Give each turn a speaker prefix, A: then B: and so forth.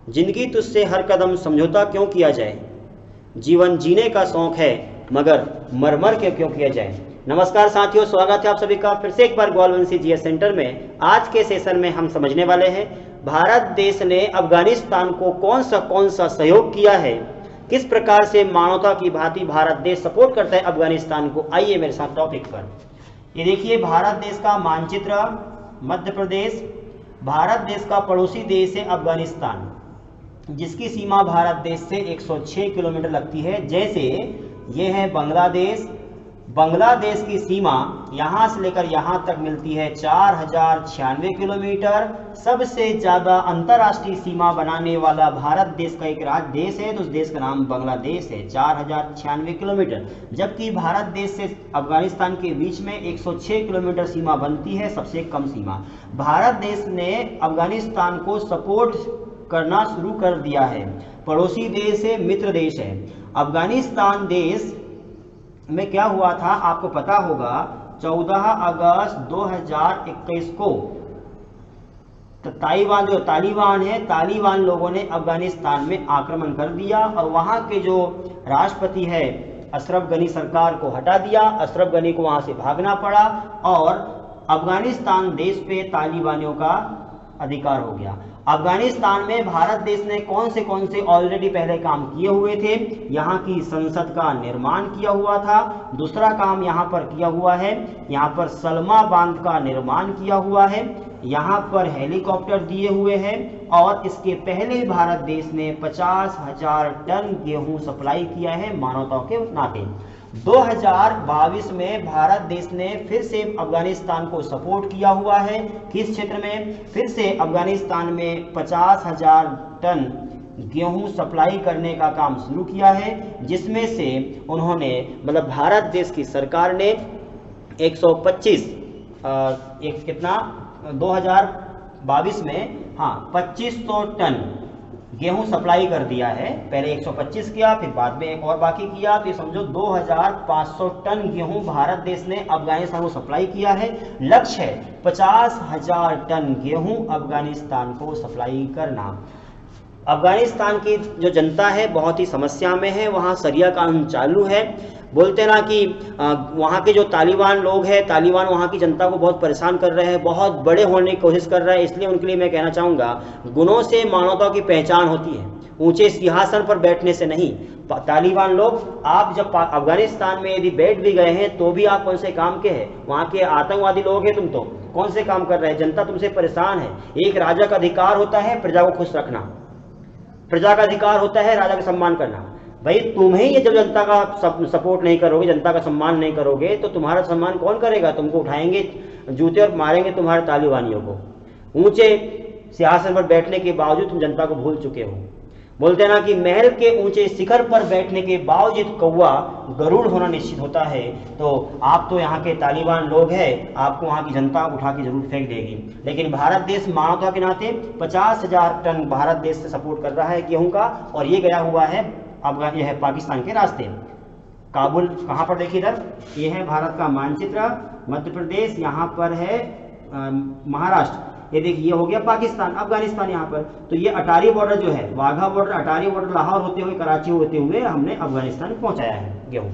A: जिंदगी तुझसे हर कदम समझौता क्यों किया जाए, जीवन जीने का शौक है मगर मर मर के क्यों किया जाए। नमस्कार साथियों, स्वागत है आप सभी का फिर से एक बार ग्वालवंशी जीएस सेंटर में। आज के सेशन में हम समझने वाले हैं भारत देश ने अफगानिस्तान को कौन सा सहयोग किया है, किस प्रकार से मानवता की भांति भारत देश सपोर्ट करता है अफगानिस्तान को। आइए मेरे साथ टॉपिक पर। ये देखिए भारत देश का मानचित्र, मध्य प्रदेश। भारत देश का पड़ोसी देश है अफगानिस्तान, जिसकी सीमा भारत देश से 106 किलोमीटर लगती है। जैसे ये है बांग्लादेश, बांग्लादेश की सीमा यहाँ से लेकर यहाँ तक मिलती है 4096 किलोमीटर। सबसे ज़्यादा अंतर्राष्ट्रीय सीमा बनाने वाला भारत देश का एक राज्य देश है, तो उस देश का नाम बांग्लादेश है, 4096 किलोमीटर। जबकि भारत देश से अफगानिस्तान के बीच में 106 किलोमीटर सीमा बनती है, सबसे कम सीमा। भारत देश ने अफगानिस्तान को सपोर्ट करना शुरू कर दिया है। पड़ोसी देश है, मित्र देश है। अफगानिस्तान देश में क्या हुआ था आपको पता होगा, 14 अगस्त 2021 को तालिबान जो तालिबान है, तालिबान लोगों ने अफगानिस्तान में आक्रमण कर दिया और वहां के जो राष्ट्रपति है अशरफ गनी सरकार को हटा दिया। अशरफ गनी को वहां से भागना पड़ा और अफगानिस्तान देश पे तालिबानियों का अधिकार हो गया। अफगानिस्तान में भारत देश ने कौन से ऑलरेडी पहले काम किए हुए थे। यहाँ की संसद का निर्माण किया हुआ था। दूसरा काम यहाँ पर किया हुआ है, यहाँ पर सलमा बांध का निर्माण किया हुआ है, यहाँ पर हेलीकॉप्टर दिए हुए हैं और इसके पहले भारत देश ने 50,000 टन गेहूं सप्लाई किया है मानवता के नाते। 2022 में भारत देश ने फिर से अफगानिस्तान को सपोर्ट किया हुआ है। किस क्षेत्र में? फिर से अफगानिस्तान में 50,000 टन गेहूं सप्लाई करने का काम शुरू किया है, जिसमें से उन्होंने मतलब भारत देश की सरकार ने 125 कितना 2022 में 2500 टन गेहूं सप्लाई कर दिया है। पहले 125 किया, फिर बाद में एक और बाकी किया, तो ये समझो 2500 टन गेहूं भारत देश ने अफगानिस्तान को सप्लाई किया है। लक्ष्य है 50,000 टन गेहूं अफगानिस्तान को सप्लाई करना। अफगानिस्तान की जो जनता है बहुत ही समस्या में है, वहाँ शरिया कानून चालू है। बोलते ना कि वहाँ के जो तालिबान लोग हैं, तालिबान वहाँ की जनता को बहुत परेशान कर रहे हैं, बहुत बड़े होने की कोशिश कर रहा है। इसलिए उनके लिए मैं कहना चाहूँगा, गुणों से मानवता की पहचान होती है, ऊंचे सिंहासन पर बैठने से नहीं। तालिबान लोग, आप जब अफगानिस्तान में यदि बैठ भी गए हैं तो भी आप कौन से काम के हैं? वहाँ के आतंकवादी लोग हैं, तुम तो कौन से काम कर रहे हैं? जनता तुमसे परेशान है। एक राजा का अधिकार होता है प्रजा को खुश रखना, प्रजा का अधिकार होता है राजा का सम्मान करना। भाई तुम्हें ये जब जनता का सपोर्ट नहीं करोगे, जनता का सम्मान नहीं करोगे, तो तुम्हारा सम्मान कौन करेगा? तुमको उठाएंगे जूते और मारेंगे तुम्हारे तालिबानियों को। ऊंचे सिंहासन पर बैठने के बावजूद तुम जनता को भूल चुके हो। बोलते ना कि महल के ऊंचे शिखर पर बैठने के बावजूद कौवा गरुड़ होना निश्चित होता है। तो आप तो यहाँ के तालिबान लोग हैं, आपको वहाँ की जनता उठा के जरूर फेंक देगी। लेकिन भारत देश मानवता के नाते 50,000 टन भारत देश से सपोर्ट कर रहा है गेहूं का, और ये गया हुआ है अफगान, यह है पाकिस्तान के रास्ते। काबुल कहाँ पर देखिए, इधर ये है भारत का मानचित्र, मध्य प्रदेश, यहाँ पर है महाराष्ट्र। ये देखिए, ये हो गया पाकिस्तान, अफगानिस्तान यहाँ पर। तो ये अटारी बॉर्डर जो है, वाघा बॉर्डर, अटारी बॉर्डर, लाहौर होते हुए, कराची होते हुए हमने अफगानिस्तान पहुँचाया है गेहूँ।